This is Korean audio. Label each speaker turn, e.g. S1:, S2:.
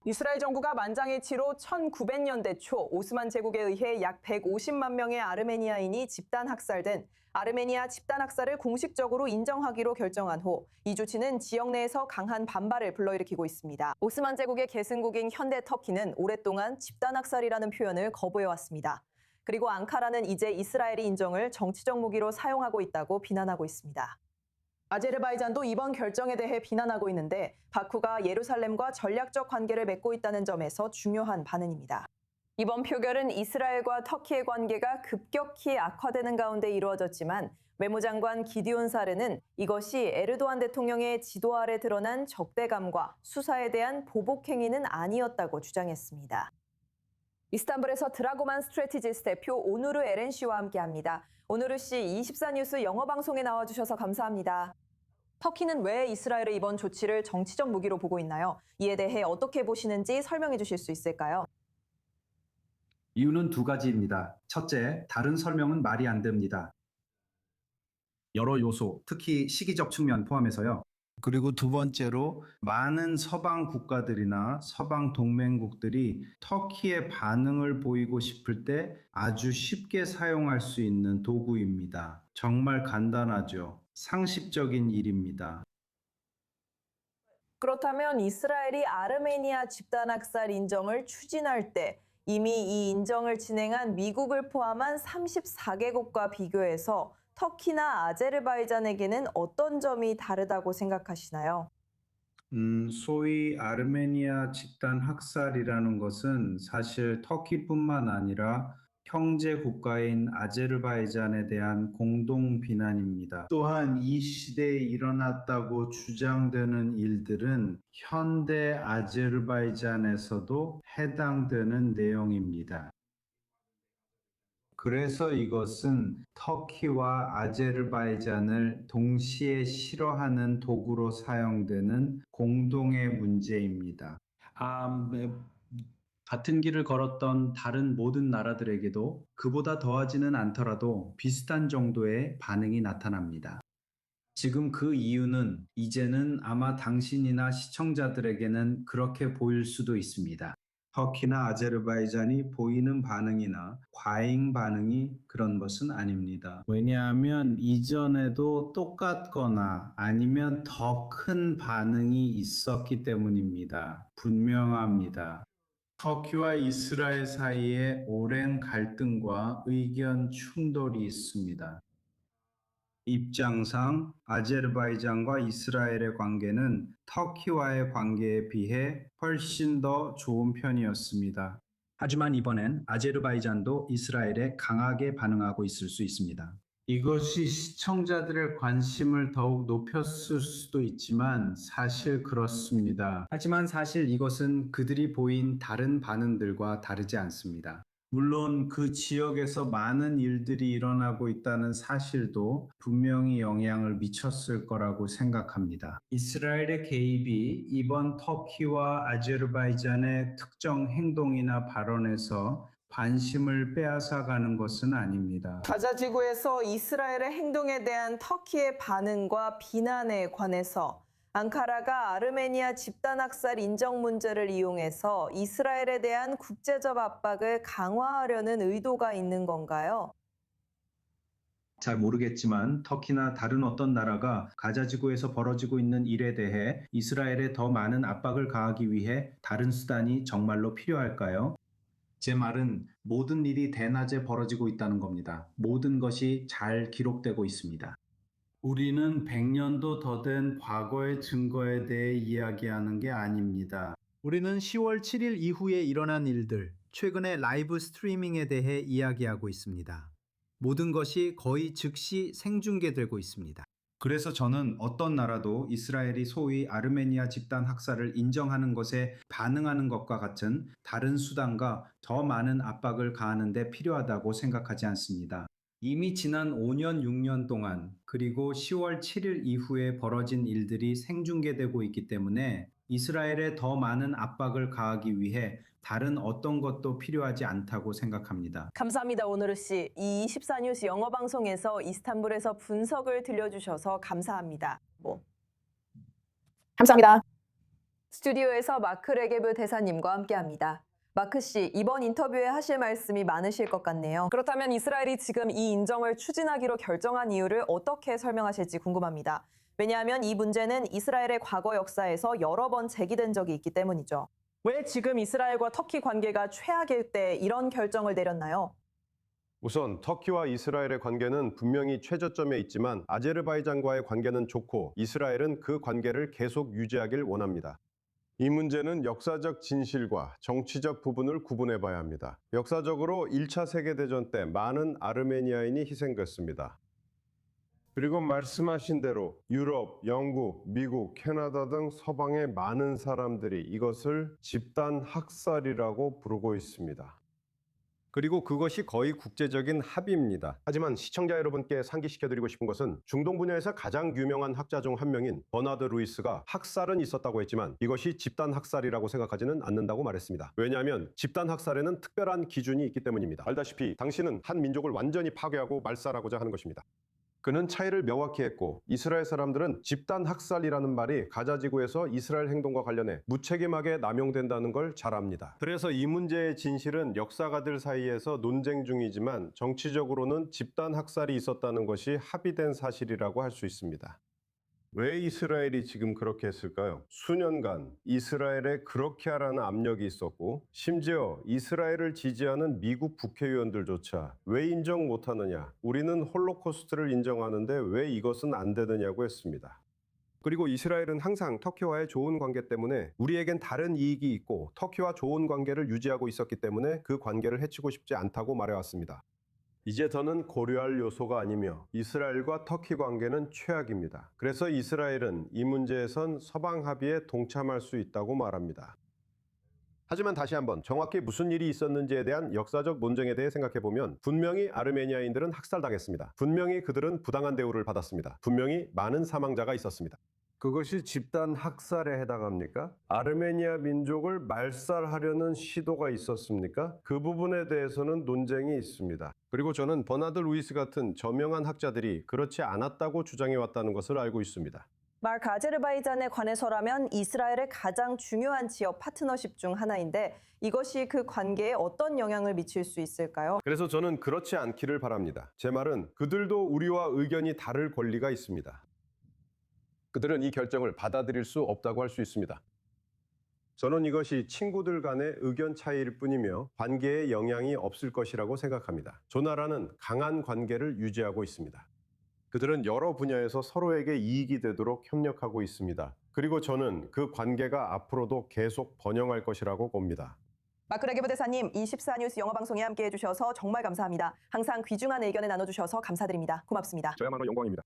S1: 이스라엘 정부가 만장일치로 1900년대 초 오스만 제국에 의해 약 150만 명의 아르메니아인이 집단 학살된 아르메니아 집단 학살을 공식적으로 인정하기로 결정한 후 이 조치는 지역 내에서 강한 반발을 불러일으키고 있습니다. 오스만 제국의 계승국인 현대 터키는 오랫동안 집단 학살이라는 표현을 거부해왔습니다. 그리고 앙카라는 이제 이스라엘의 인정을 정치적 무기로 사용하고 있다고 비난하고 있습니다. 아제르바이잔도 이번 결정에 대해 비난하고 있는데 바쿠가 예루살렘과 전략적 관계를 맺고 있다는 점에서 중요한 반응입니다. 이번 표결은 이스라엘과 터키의 관계가 급격히 악화되는 가운데 이루어졌지만 외무장관 기디온 사르는 이것이 에르도안 대통령의 지도 아래 드러난 적대감과 수사에 대한 보복 행위는 아니었다고 주장했습니다. 이스탄불에서 드라고만 스트래티지스 대표 오누르 에렌 씨와 함께합니다. 오누르 씨, 24뉴스 영어 방송에 나와주셔서 감사합니다. 터키는 왜 이스라엘의 이번 조치를 정치적 무기로 보고 있나요? 이에 대해 어떻게 보시는지 설명해 주실 수 있을까요?
S2: 이유는 두 가지입니다. 첫째, 다른 설명은 말이 안 됩니다. 여러 요소, 특히 시기적 측면 포함해서요. 그리고 두 번째로 많은 서방 국가들이나 서방 동맹국들이 터키의 반응을 보이고 싶을 때 아주 쉽게 사용할 수 있는 도구입니다. 정말 간단하죠. 상식적인 일입니다.
S1: 그렇다면 이스라엘이 아르메니아 집단 학살 인정을 추진할 때 이미 이 인정을 진행한 미국을 포함한 34개국과 비교해서 터키나 아제르바이잔에게는 어떤 점이 다르다고 생각하시나요?
S2: 소위 아르메니아 집단 학살이라는 것은 사실 터키뿐만 아니라 형제 국가인 아제르바이잔에 대한 공동 비난입니다. 또한 이 시대에 일어났다고 주장되는 일들은 현대 아제르바이잔에서도 해당되는 내용입니다. 그래서 이것은 터키와 아제르바이잔을 동시에 싫어하는 도구로 사용되는 공동의 문제입니다. 같은 길을 걸었던 다른 모든 나라들에게도 그보다 더하지는 않더라도 비슷한 정도의 반응이 나타납니다. 지금 그 이유는 이제는 아마 당신이나 시청자들에게는 그렇게 보일 수도 있습니다. 터키나 아제르바이잔이 보이는 반응이나 과잉 반응이 그런 것은 아닙니다. 왜냐하면 이전에도 똑같거나 아니면 더 큰 반응이 있었기 때문입니다. 분명합니다. 터키와 이스라엘 사이에 오랜 갈등과 의견 충돌이 있습니다. 입장상 아제르바이잔과 이스라엘의 관계는 터키와의 관계에 비해 훨씬 더 좋은 편이었습니다. 하지만 이번엔 아제르바이잔도 이스라엘에 강하게 반응하고 있을 수 있습니다. 이것이 시청자들의 관심을 더욱 높였을 수도 있지만 사실 그렇습니다. 하지만 사실 이것은 그들이 보인 다른 반응들과 다르지 않습니다. 물론 그 지역에서 많은 일들이 일어나고 있다는 사실도 분명히 영향을 미쳤을 거라고 생각합니다. 이스라엘의 개입이 이번 터키와 아제르바이잔의 특정 행동이나 발언에서 관심을 빼앗아가는 것은 아닙니다.
S1: 가자 지구에서 이스라엘의 행동에 대한 터키의 반응과 비난에 관해서 앙카라가 아르메니아 집단 학살 인정 문제를 이용해서 이스라엘에 대한 국제적 압박을 강화하려는 의도가 있는 건가요?
S2: 잘 모르겠지만 터키나 다른 어떤 나라가 가자 지구에서 벌어지고 있는 일에 대해 이스라엘에 더 많은 압박을 가하기 위해 다른 수단이 정말로 필요할까요? 제 말은 모든 일이 대낮에 벌어지고 있다는 겁니다. 모든 것이 잘 기록되고 있습니다. 우리는 100년도 더 된 과거의 증거에 대해 이야기하는 게 아닙니다. 우리는 10월 7일 이후에 일어난 일들, 최근의 라이브 스트리밍에 대해 이야기하고 있습니다. 모든 것이 거의 즉시 생중계되고 있습니다. 그래서 저는 어떤 나라도 이스라엘이 소위 아르메니아 집단 학살을 인정하는 것에 반응하는 것과 같은 다른 수단과 더 많은 압박을 가하는 데 필요하다고 생각하지 않습니다. 이미 지난 5년, 6년 동안 그리고 10월 7일 이후에 벌어진 일들이 생중계되고 있기 때문에 이스라엘에 더 많은 압박을 가하기 위해 다른 어떤 것도 필요하지 않다고 생각합니다.
S1: 감사합니다, 오누르 씨. 이 24뉴스 영어 방송에서 이스탄불에서 분석을 들려주셔서 감사합니다. 감사합니다. 스튜디오에서 마크 레게브 대사님과 함께합니다. 마크 씨, 이번 인터뷰에 하실 말씀이 많으실 것 같네요. 그렇다면 이스라엘이 지금 이 인정을 추진하기로 결정한 이유를 어떻게 설명하실지 궁금합니다. 왜냐하면 이 문제는 이스라엘의 과거 역사에서 여러 번 제기된 적이 있기 때문이죠. 왜 지금 이스라엘과 터키 관계가 최악일 때 이런 결정을 내렸나요?
S3: 우선 터키와 이스라엘의 관계는 분명히 최저점에 있지만 아제르바이잔과의 관계는 좋고 이스라엘은 그 관계를 계속 유지하길 원합니다. 이 문제는 역사적 진실과 정치적 부분을 구분해 봐야 합니다. 역사적으로 1차 세계대전 때 많은 아르메니아인이 희생됐습니다. 그리고 말씀하신 대로 유럽, 영국, 미국, 캐나다 등 서방의 많은 사람들이 이것을 집단 학살이라고 부르고 있습니다. 그리고 그것이 거의 국제적인 합의입니다. 하지만 시청자 여러분께 상기시켜드리고 싶은 것은 중동 분야에서 가장 유명한 학자 중 한 명인 버나드 루이스가 학살은 있었다고 했지만 이것이 집단 학살이라고 생각하지는 않는다고 말했습니다. 왜냐하면 집단 학살에는 특별한 기준이 있기 때문입니다. 알다시피 당신은 한 민족을 완전히 파괴하고 말살하고자 하는 것입니다. 그는 차이를 명확히 했고 이스라엘 사람들은 집단 학살이라는 말이 가자 지구에서 이스라엘 행동과 관련해 무책임하게 남용된다는 걸 잘 압니다. 그래서 이 문제의 진실은 역사가들 사이에서 논쟁 중이지만 정치적으로는 집단 학살이 있었다는 것이 합의된 사실이라고 할 수 있습니다. 왜 이스라엘이 지금 그렇게 했을까요? 수년간 이스라엘에 그렇게 하라는 압력이 있었고 심지어 이스라엘을 지지하는 미국 국회의원들조차 왜 인정 못하느냐, 우리는 홀로코스트를 인정하는데 왜 이것은 안 되느냐고 했습니다. 그리고 이스라엘은 항상 터키와의 좋은 관계 때문에 우리에겐 다른 이익이 있고 터키와 좋은 관계를 유지하고 있었기 때문에 그 관계를 해치고 싶지 않다고 말해왔습니다. 이제 더는 고려할 요소가 아니며 이스라엘과 터키 관계는 최악입니다. 그래서 이스라엘은 이 문제에선 서방 합의에 동참할 수 있다고 말합니다. 하지만 다시 한번 정확히 무슨 일이 있었는지에 대한 역사적 논쟁에 대해 생각해보면 분명히 아르메니아인들은 학살당했습니다. 분명히 그들은 부당한 대우를 받았습니다. 분명히 많은 사망자가 있었습니다. 그것이 집단 학살에 해당합니까? 아르메니아 민족을 말살하려는 시도가 있었습니까? 그 부분에 대해서는 논쟁이 있습니다. 그리고 저는 버나드 루이스 같은 저명한 학자들이 그렇지 않았다고 주장해 왔다는 것을 알고 있습니다.
S1: 마크, 아제르바이잔에 관해서라면 이스라엘의 가장 중요한 지역 파트너십 중 하나인데 이것이 그 관계에 어떤 영향을 미칠 수 있을까요?
S3: 그래서 저는 그렇지 않기를 바랍니다. 제 말은 그들도 우리와 의견이 다를 권리가 있습니다. 그들은 이 결정을 받아들일 수 없다고 할 수 있습니다. 저는 이것이 친구들 간의 의견 차이일 뿐이며 관계에 영향이 없을 것이라고 생각합니다. 두 나라는 강한 관계를 유지하고 있습니다. 그들은 여러 분야에서 서로에게 이익이 되도록 협력하고 있습니다. 그리고 저는 그 관계가 앞으로도 계속 번영할 것이라고 봅니다.
S1: 마크 레게브 대사님, 24뉴스 영어방송에 함께해 주셔서 정말 감사합니다. 항상 귀중한 의견을 나눠주셔서 감사드립니다. 고맙습니다.
S3: 저야말로 영광입니다.